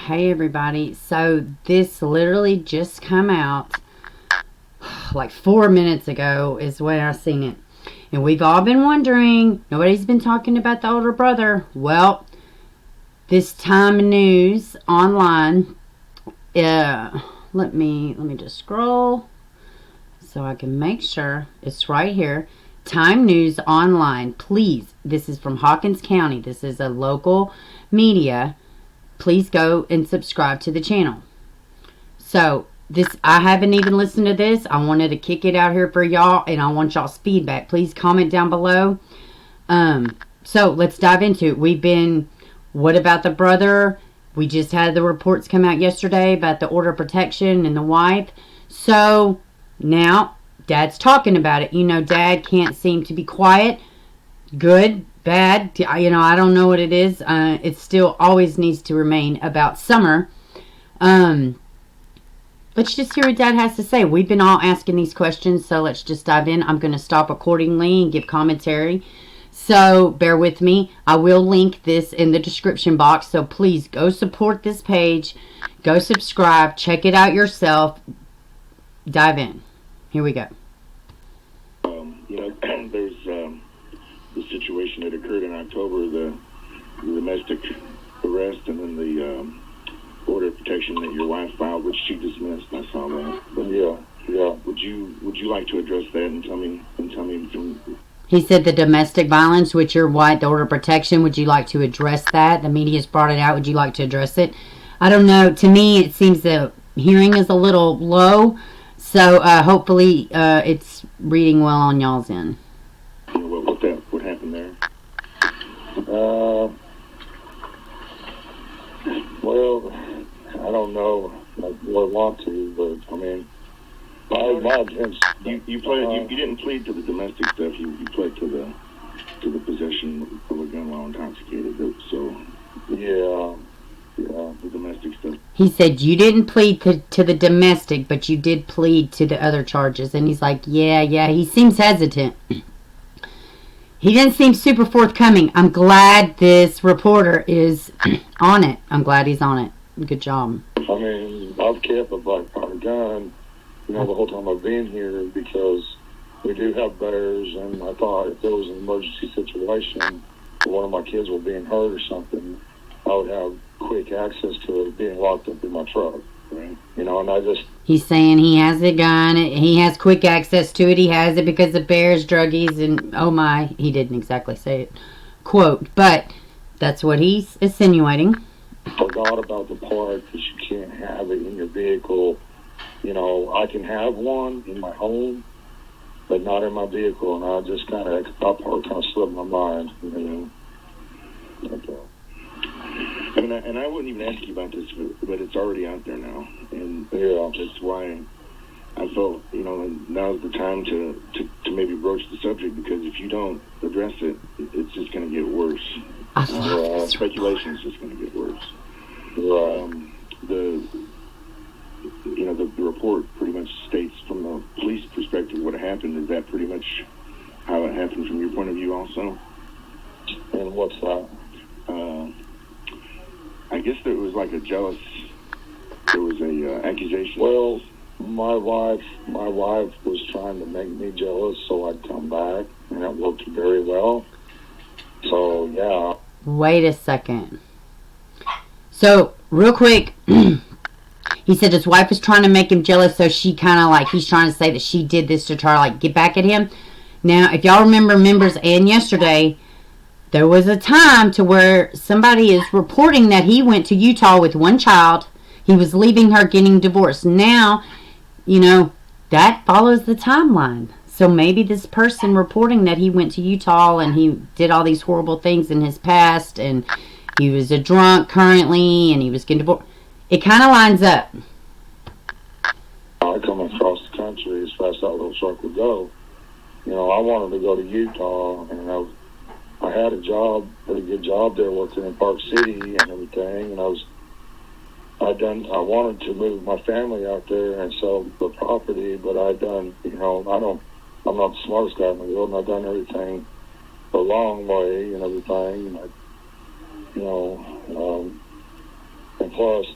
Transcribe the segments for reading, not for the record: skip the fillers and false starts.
Hey everybody, so this literally just come out like 4 minutes ago is when I seen it. And we've all been wondering, nobody's been talking about the older brother. Well, this Time News online, let me just scroll so I can make sure it's right here. Time News Online, please, this is from Hawkins County. This is a local media. Please go and subscribe to the channel. So, I haven't even listened to this. I wanted to kick it out here for y'all, and I want y'all's feedback. Please comment down below. So, let's dive into it. What about the brother? We just had the reports come out yesterday about the order of protection and the wife. So, now, Dad's talking about it. You know, Dad can't seem to be quiet. Good, bad, I don't know what it is. It still always needs to remain about Summer. Let's just hear what Dad has to say. We've been all asking these questions, so let's just dive in. I'm going to stop accordingly and give commentary. So, bear with me. I will link this in the description box, so please go support this page. Go subscribe. Check it out yourself. Dive in. Here we go. There's the situation that occurred in October, the domestic arrest, and then the order of protection that your wife filed, which she dismissed. I saw that. But yeah. Would you like to address that and tell me from? He said the domestic violence, which your wife, the order of protection. Would you like to address that? The media's brought it out. Would you like to address it? I don't know. To me, it seems the hearing is a little low. So hopefully it's reading well on y'all's end. What happened there? Well, I don't know. I want to, but I mean, you didn't plead to the domestic stuff. You pled to the possession of a gun while intoxicated. So yeah. The domestic stuff. He said you didn't plead to the domestic, but you did plead to the other charges. And he's like, yeah. He seems hesitant. He didn't seem super forthcoming. I'm glad this reporter is on it. I'm glad he's on it. Good job. I mean, I've kept a black powder gun, the whole time I've been here, because we do have bears, and I thought if there was an emergency situation, or one of my kids were being hurt or something, I would have quick access to it being locked up in my truck. Right? And I just... He's saying he has a gun. He has quick access to it. He has it because of bears, druggies, and oh my, he didn't exactly say it, quote, but that's what he's insinuating. Forgot about the part that you can't have it in your vehicle. I can have one in my home, but not in my vehicle, and I just that part kind of slipped my mind. And I wouldn't even ask you about this, but it's already out there now, and that's why I felt now's the time to maybe broach the subject, because if you don't address it, it's just going to get worse. Speculation is just going to get worse. The report pretty much states from the police perspective what happened. Is that pretty much how it happened from your point of view also? And what's that? I guess there was like there was a accusation. Well, my wife was trying to make me jealous so I'd come back, and it worked very well. So, yeah. Wait a second. So, real quick, he said his wife was trying to make him jealous, so she kind of he's trying to say that she did this to try to get back at him. Now, if y'all remember members and yesterday, there was a time to where somebody is reporting that he went to Utah with one child. He was leaving her, getting divorced. Now, that follows the timeline. So maybe this person reporting that he went to Utah and he did all these horrible things in his past, and he was a drunk currently, and he was getting divorced. It kind of lines up. I come across the country as fast as that little truck would go. I wanted to go to Utah, and I had a job, pretty good job there, working in Park City and everything, and I wanted to move my family out there and sell the property, but I'm not the smartest guy in the world, and I've done everything the long way and everything, and And plus,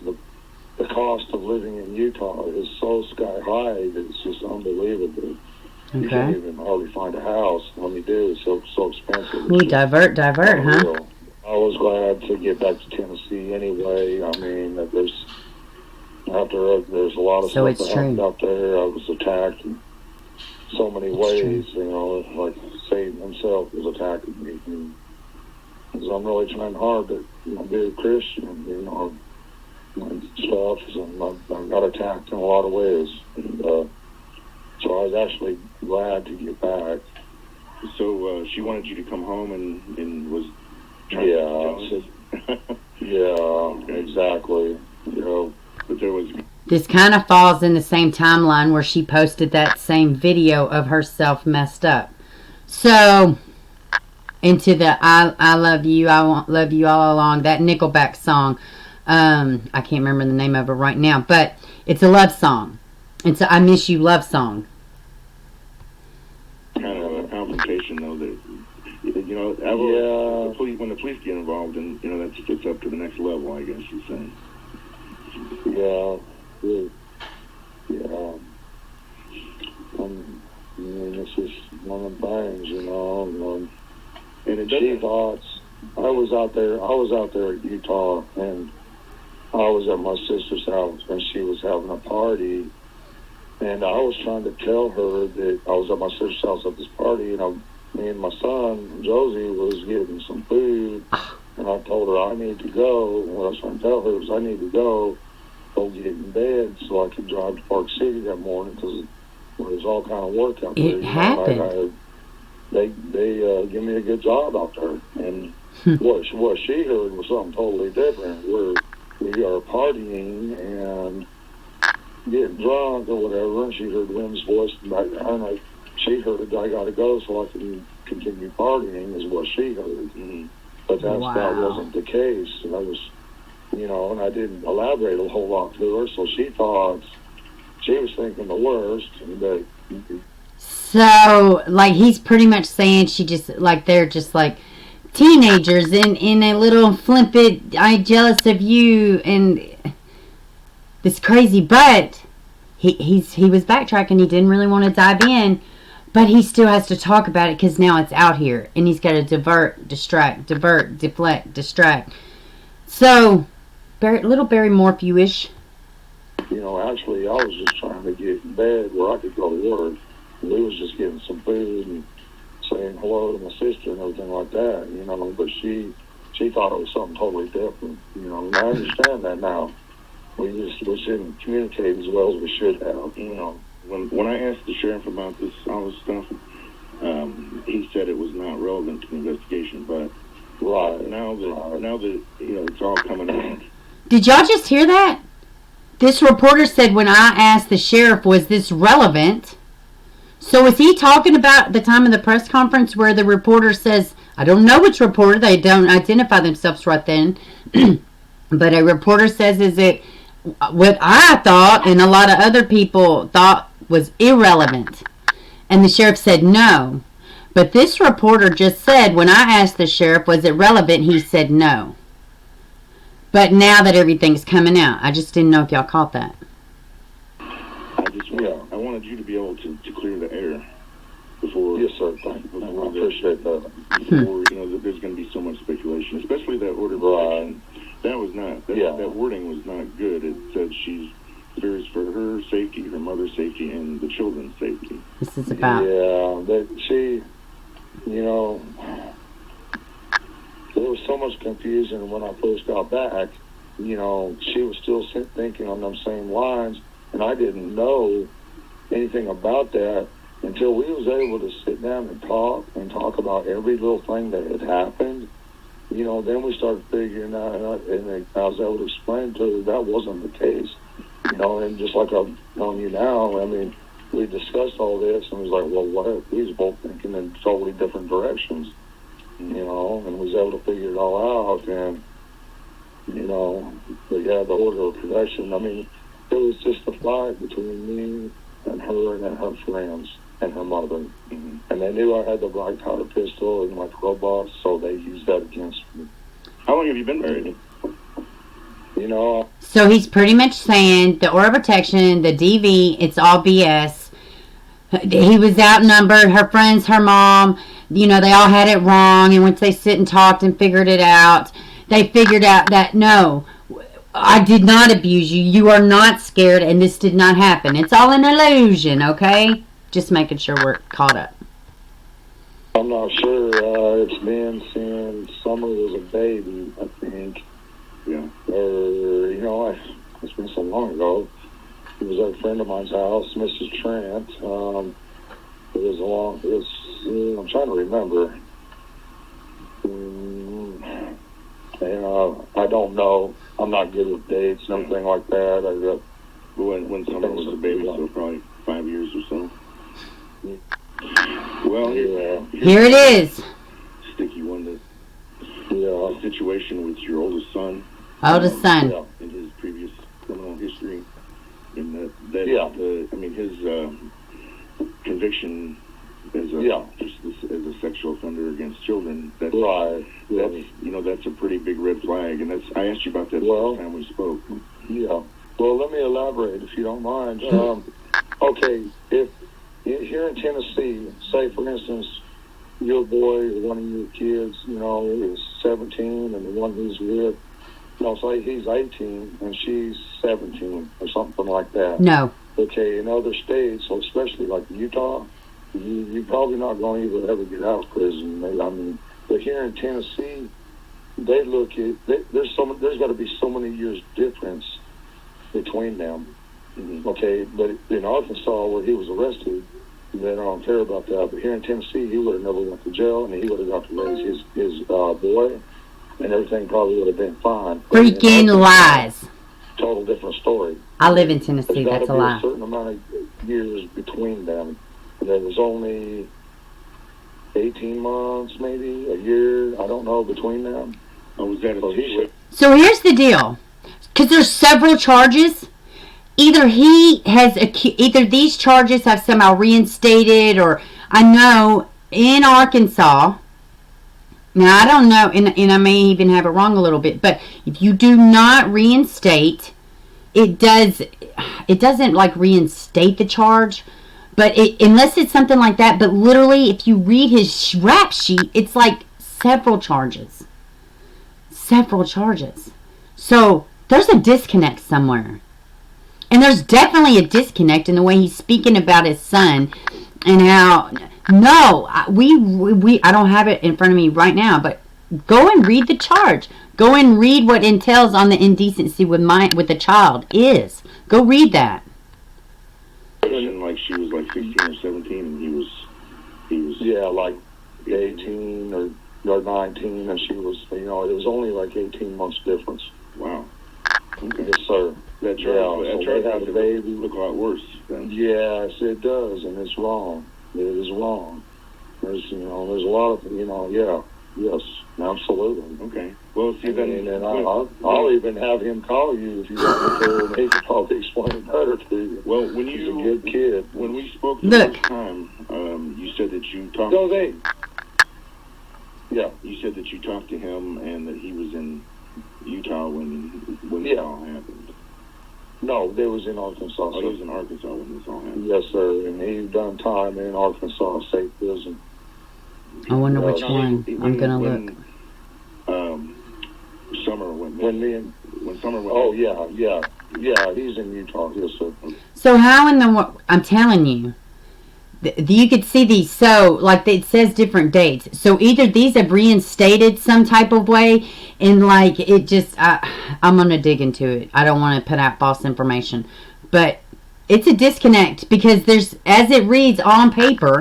the cost of living in Utah is so sky high that it's just unbelievable. You can't even hardly find a house. When you do, it's so expensive. Ooh, divert, huh? I was glad to get back to Tennessee anyway. I mean, there's a lot of stuff that happened out there. I was attacked in so many ways, you know, like Satan himself was attacking me. Because I'm really trying hard to, you know, be a Christian, you know, and stuff. And I got attacked in a lot of ways. And, so I was actually glad to get back. So she wanted you to come home and was trying to yeah, exactly. You know, but there was... This kind of falls in the same timeline where she posted that same video of herself messed up. So, into the I love you, I won't love you all along, that Nickelback song. I can't remember the name of it right now, but it's a love song. It's a I miss you love song. Kind of a confrontation, though, that, you know, when the police get involved, and, you know, it's up to the next level, I guess you're saying. Yeah. I mean, it's just one of the things, you know. And she thought I was out there at Utah, and I was at my sister's house, and she was having a party, and I was trying to tell her that I was at my sister's house at this party, and me and my son Josie was getting some food, and I told her I need to go. And what I was trying to tell her was I need to go get in bed so I could drive to Park City that morning, because there was all kind of work out there. It happened. They give me a good job out there, and what she heard was something totally different. We are partying and getting drunk or whatever, and she heard Lynn's voice in the background. She heard I got to go so I can continue partying is what she heard. Mm-hmm. But that wasn't the case. And I was, you know, and I didn't elaborate a whole lot to her, so she thought she was thinking the worst. But so, like, he's pretty much saying she just, like, they're just like teenagers in a little flippant, I'm jealous of you, and this crazy. But he was backtracking. He didn't really want to dive in, but he still has to talk about it because now it's out here, and he's got to divert, distract, deflect, distract. So, little Barry Morphew-ish. You know, actually, I was just trying to get in bed where I could go to work. We was just getting some food and saying hello to my sister and everything like that, you know, but she thought it was something totally different, you know, and I understand that now. We didn't communicate as well as we should have, you know. When I asked the sheriff about all this stuff, he said it was not relevant to the investigation, but now that you know, it's all coming out. Did y'all just hear that? This reporter said when I asked the sheriff, was this relevant? So is he talking about the time of the press conference where the reporter says, I don't know which reporter, they don't identify themselves right then, but a reporter says, is it what I thought and a lot of other people thought was irrelevant? And the sheriff said no. But this reporter just said, when I asked the sheriff, was it relevant, he said no. But now that everything's coming out, I just didn't know if y'all caught that. I wanted you to be able to clear the air before. Yes, sir. I appreciate that. Before, you know, that there's going to be so much speculation, especially that order. That was not. That wording was not good. It said she fears for her safety, her mother's safety, and the children's safety. This is about. Yeah, that she, you know, there was so much confusion when I first got back. You know, she was still thinking on those same lines, and I didn't know anything about that until we was able to sit down and talk about every little thing that had happened. You know, then we started figuring out, and I was able to explain to her that wasn't the case. You know, and just like I've known you now, I mean, we discussed all this, and it was like, well, what? We was both thinking in totally different directions. You know, and was able to figure it all out, and, you know, but yeah, the order of protection, I mean, it was just a fight between me and her friends and her mother. Mm-hmm. And they knew I had the black powder pistol and my 12 box, so they used that against me. How long have you been married? You know, So he's pretty much saying the order of protection, the DV, it's all BS. He was outnumbered. Her friends, her mom, they all had it wrong. And once they sit and talked and figured it out, they figured out that no, I did not abuse you. You are not scared, and this did not happen. It's all an illusion, okay? Just making sure we're caught up. I'm not sure. It's been since Summer was a baby, I think. Yeah. Or, it's been so long ago. He was at a friend of mine's house, Mrs. Trent. I'm trying to remember. I don't know. I'm not good with dates and everything like that. When Summer was a baby, so probably 5 years or so. Well, here it is. Sticky one. The situation with your oldest son. Oldest son. In his previous criminal history. In his conviction as a sexual offender against children. That's a pretty big red flag, and I asked you about that last time we spoke. Yeah. Well, let me elaborate if you don't mind. Okay, if here in Tennessee, say for instance, your boy or one of your kids, is 17, and the one he's with, say he's 18 and she's 17 or something like that. No. Okay, in other states, so especially like Utah, you're probably not going to ever get out of prison. But here in Tennessee, they look at there's got to be so many years difference between them. Mm-hmm. Okay, but in Arkansas where he was arrested, they don't care about that. But here in Tennessee, he would have never went to jail, and he would have got to raise his boy, and everything probably would have been fine. Freaking lies. Total different story. I live in Tennessee. There's That's a lie. A certain amount of years between them. And there was only 18 months, maybe a year. I don't know between them. Was that So here's the deal, because there's several charges. Either these charges have somehow reinstated, or I know in Arkansas. Now, I don't know, and I may even have it wrong a little bit, but if you do not reinstate, it doesn't like reinstate the charge, but unless it's something like that, but literally if you read his rap sheet, it's like several charges. So there's a disconnect somewhere. And there's definitely a disconnect in the way he's speaking about his son and how... No, I don't have it in front of me right now, but go and read the charge. Go and read what entails on the indecency with the child is. Go read that. Like she was like 16 or 17, and he was like 18 or 19, and she was, it was only like 18 months difference. Wow. Okay. Yes, sir. That charge had a baby look a lot worse then. Yes, it does, and it's wrong. It is wrong. There's a lot of, yes, absolutely. Okay. Well, see, then I'll even have him call you if you want me to, and he could probably explain it better to you. Well, He's a good kid. When we spoke the first time, you said that you talked. Yeah. You said that you talked to him and that he was in Utah when this all happened. No, they was in Arkansas. Oh, he was in Arkansas when this all happened. Yes, sir, and he done time in Arkansas State Prison. I wonder which one. I'm gonna look. Summer went. When Summer went. Oh yeah. He's in Utah. Yes, sir. So how in the I'm telling you, you could see these. So like it says different dates. So either these have reinstated some type of way, and like it just I'm gonna dig into it. I don't want to put out false information, but it's a disconnect because there's, as it reads on paper.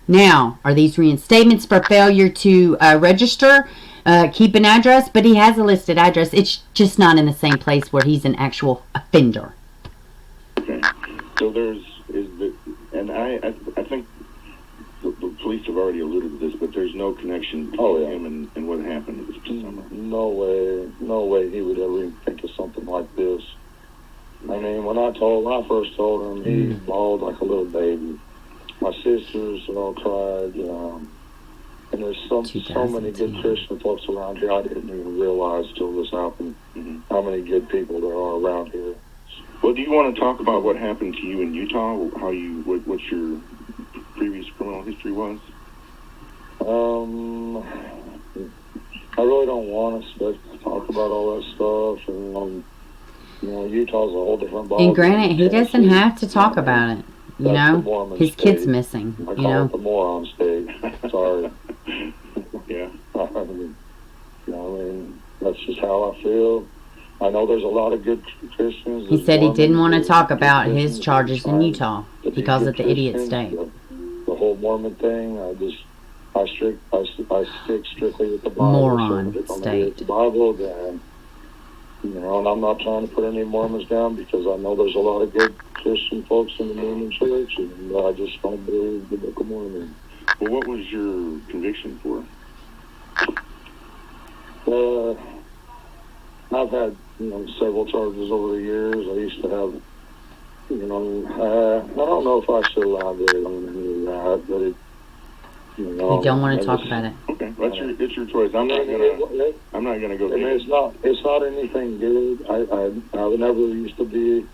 Now, are these reinstatements for failure to register, keep an address? But he has a listed address. It's just not in the same place where he's an actual offender. Okay. So I think the police have already alluded to this, but there's no connection between him and what happened this summer. No way he would ever even think of something like this. I mean, when I first told him, he bawled like a little baby. My sisters all cried, And there's so many good 2010. Christian folks around here. I didn't even realize till this happened how many good people there are around here. Well, do you want to talk about what happened to you in Utah? How what your previous criminal history was? I really don't want to talk about all that stuff. And Utah's a whole different ball. And granted, he doesn't have to talk about it. You know, his kid's missing. I call it the moron state. Sorry. Yeah. That's just how I feel. I know there's a lot of good Christians. He said he didn't want to talk about his charges in Utah because of the idiot state. The whole Mormon thing, I stick strictly with the Bible. Moron state. The Bible, then, and I'm not trying to put any Mormons down because I know there's a lot of good Christian folks in the Mormon church, and I just don't believe the Book of Mormon. Well, what was your conviction for? I've had, several charges over the years. I used to have, I don't know if I should elaborate on any of that, but it, You don't want to talk about it. Okay, it's your choice. I'm not gonna go. It's not anything good. I never used to be.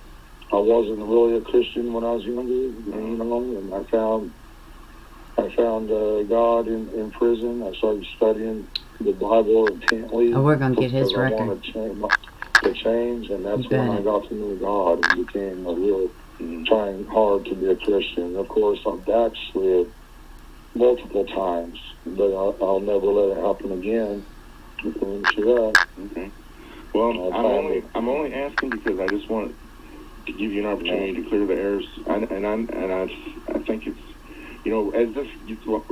I wasn't really a Christian when I was younger, and I found God in prison. I started studying the Bible intently. Oh, we're gonna get his record. I wanted to change, and that's when I got to know God and became a real trying hard to be a Christian. Of course, I've backslid multiple times, but I'll never let it happen again. Okay. Well, I'm only asking because I just want to give you an opportunity to clear the airs, and I think it's as this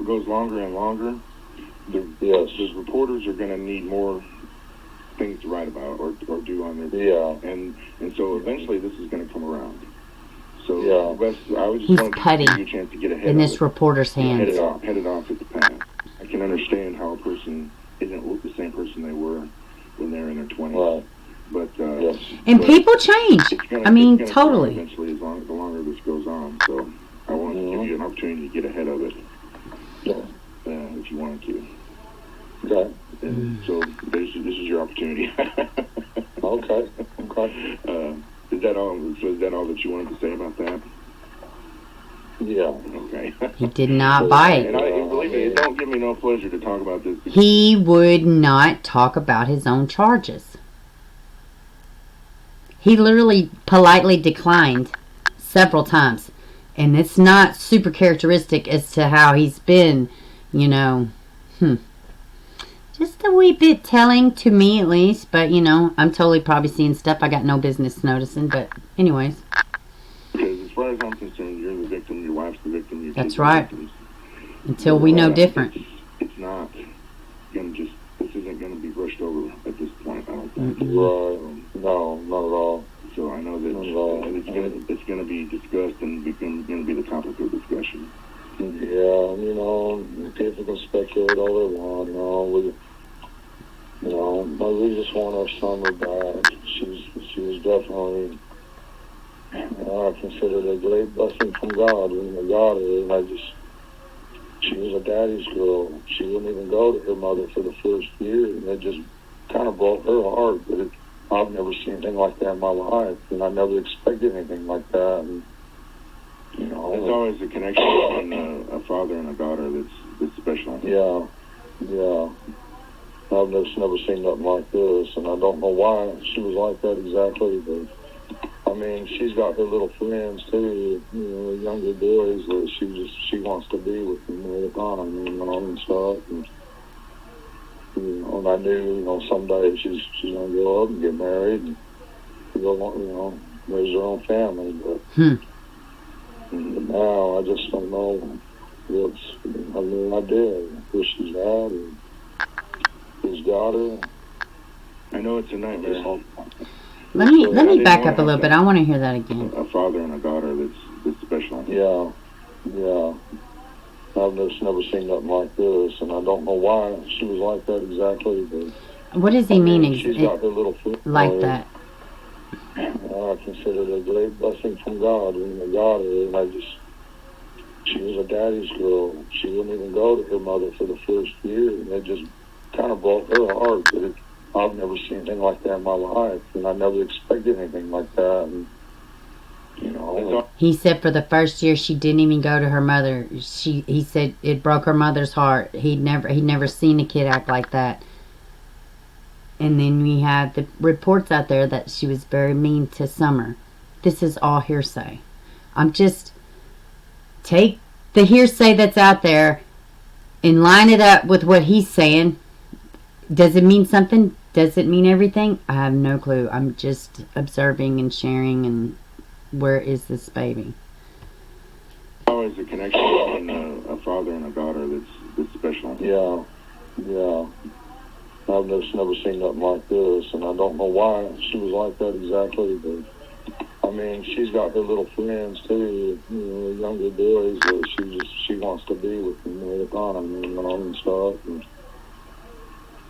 goes longer and longer, the reporters are going to need more things to write about or do on their and so eventually this is going to come around. So Wes, I would just want to give you a chance to get ahead in this reporter's hands. Head it off at the pass. I can understand how a person isn't the same person they were when they're in their 20s. But and people change. Totally. Eventually, the longer this goes on. So I want to give you an opportunity to get ahead of it. If you wanted to. Okay. And so this is your opportunity. Okay. Is that all? So is that all that you wanted to say about that? Yeah. Okay. He did not bite. And believe me, it don't give me no pleasure to talk about this. He would not talk about his own charges. He literally politely declined several times. And it's not super characteristic as to how he's been, Just a wee bit telling to me, at least. But, I'm totally probably seeing stuff I got no business noticing. But, anyways. Because as far as I'm concerned, you're the victim, your wife's the victim, your That's kids right. are the victims. Until we know different. It's not going to this isn't going to be brushed over at this point, I don't think. Right. No, not at all. So I know that it's going to be discussed and going to be the topic of discussion. Yeah, people can speculate all they want, but we just want our summer back. She was definitely, I consider it a great blessing from God. I got her, and she was a daddy's girl. She wouldn't even go to her mother for the first year, and it just kind of broke her heart. But I've never seen anything like that in my life, and I never expected anything like that. And, there's always a connection between a father and a daughter that's special. Yeah. I've never seen nothing like this, and I don't know why she was like that exactly, but she's got her little friends too, younger boys that she wants to be with them all the time, and stuff. And I knew, someday she's gonna grow up and get married and go, raise her own family. But now I just don't know I have no idea where she's at and who's got her. I know it's a nightmare. Let me back up a little bit. I want to hear that again. A father and a daughter that's special. Yeah. I've just never seen nothing like this, and I don't know why she was like that exactly. But what does he mean? She's got her little like that. I consider it a great blessing from God, and I got her, and she was a daddy's girl. She wouldn't even go to her mother for the first year, and it just kind of broke her heart. But I've never seen anything like that in my life, and I never expected anything like that. And he said for the first year she didn't even go to her mother. He said it broke her mother's heart. He'd never seen a kid act like that. And then we have the reports out there that she was very mean to Summer. This is all hearsay. I'm just take the hearsay that's out there and line it up with what he's saying. Does it mean something? Does it mean everything? I have no clue. I'm just observing and sharing. And where is this baby? Always a connection between a father and a daughter that's special. Yeah. I've just never seen nothing like this, and I don't know why she was like that exactly, but I mean, she's got her little friends too, younger boys that she wants to be with them all the time, and stuff.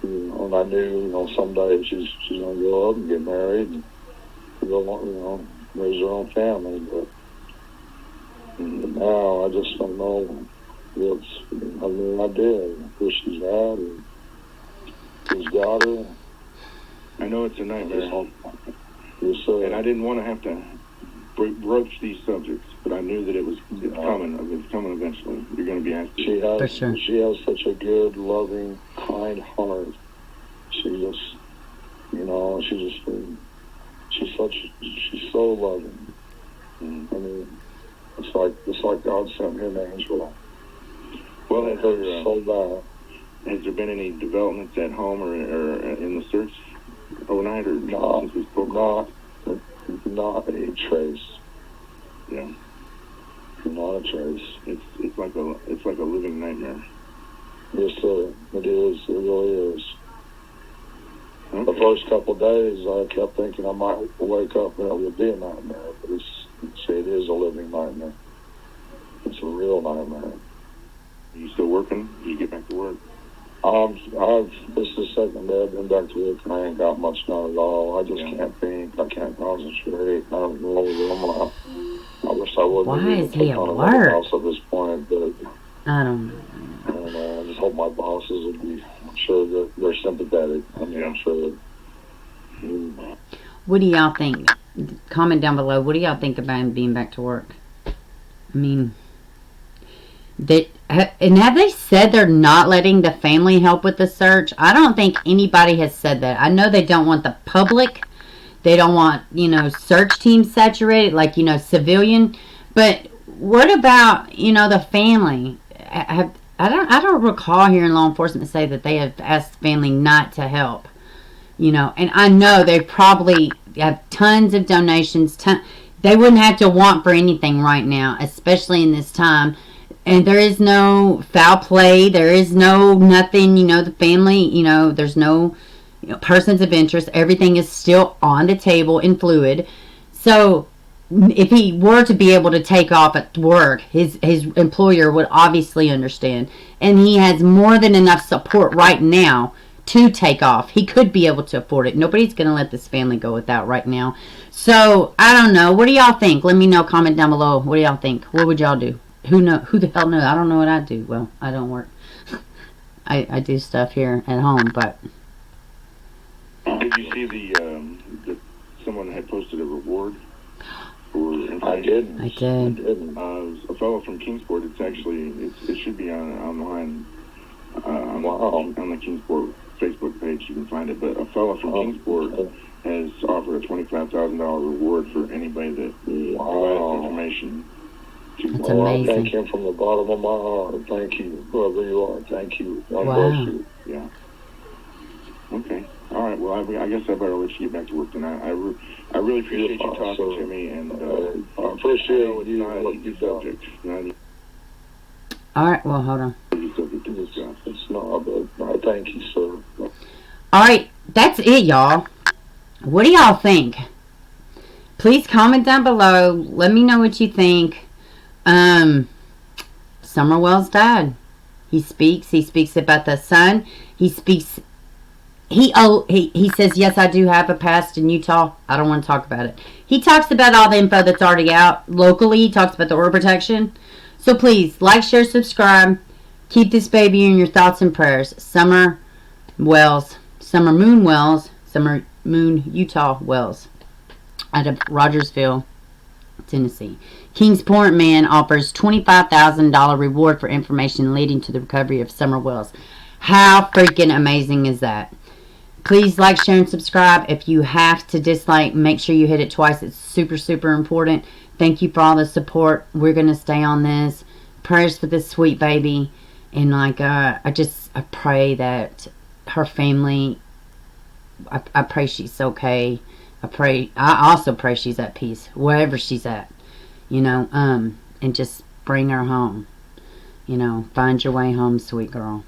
And I knew, someday she's gonna grow up and get married and go on, raise her own family. But now I just don't know I have no idea where she's at or who's got her. I know it's a nightmare. Yes, sir. And I didn't want to have to broach these subjects, but I knew that it's coming. It's coming eventually. You're going to be asked. For sure. She has such a good, loving, kind heart. She's so loving. I mean, it's like God sent me an angel. Well, it hurts so bad. Has there been any developments at home or in the search overnight, or since we spoke? Not a trace. Yeah. Not a trace. It's like a living nightmare. Yes, sir. It is. It really is. Okay. The first couple of days, I kept thinking I might wake up and it would be a nightmare, but it is a living nightmare. It's a real nightmare. Are you still working? Did you get back to work? This is the second day I've been back to work, and I ain't got much done at all. I just can't think. I can't concentrate. I don't know. I wish I wouldn't. Why is he at work? At this point, but I don't know. I just hope my bosses will be. I'm sure that they're sympathetic. I mean, I'm sure that. What do y'all think? Comment down below. What do y'all think about him being back to work? I mean, and have they said they're not letting the family help with the search? I don't think anybody has said that. I know they don't want the public. They don't want, search teams saturated, like, civilian. But what about, the family? I don't recall hearing law enforcement say that they have asked family not to help. And I know they probably have tons of donations. They wouldn't have to want for anything right now, especially in this time. And there is no foul play. There is no nothing, the family, there's no persons of interest. Everything is still on the table in fluid. So if he were to be able to take off at work, his employer would obviously understand. And he has more than enough support right now to take off. He could be able to afford it. Nobody's going to let this family go without right now. So I don't know. What do y'all think? Let me know. Comment down below. What do y'all think? What would y'all do? Who the hell knows? I don't know what I do. Well, I don't work. I do stuff here at home, but. Did you see the someone had posted a reward for? I did. A fellow from Kingsport. It should be online. On the Kingsport Facebook page, you can find it. But a fellow from Kingsport has offered a $25,000 reward for anybody that provides information. That's amazing. I thank him from the bottom of my heart. Thank you, whoever you are. Thank you. God bless you. Yeah. Okay. All right. Well, I guess I better let you get back to work tonight. I really appreciate you talking to me, and I appreciate you what you've done. All right. Well, hold on. It's not, but I thank you, sir. All right. That's it, y'all. What do y'all think? Please comment down below. Let me know what you think. Summerwell's died. He speaks about the son. He speaks. He says, yes, I do have a past in Utah. I don't want to talk about it. He talks about all the info that's already out locally. He talks about the order protection. So please, like, share, subscribe. Keep this baby in your thoughts and prayers. Summer Moon Utah Wells out of Rogersville, Tennessee. Kings Point man offers $25,000 reward for information leading to the recovery of Summer Wells. How freaking amazing is that? Please like, share, and subscribe. If you have to dislike, make sure you hit it twice. It's super, super important. Thank you for all the support. We're going to stay on this. Prayers for this sweet baby. And like, I pray that her family, I pray she's okay. I also pray she's at peace, wherever she's at, and just bring her home. Find your way home, sweet girl.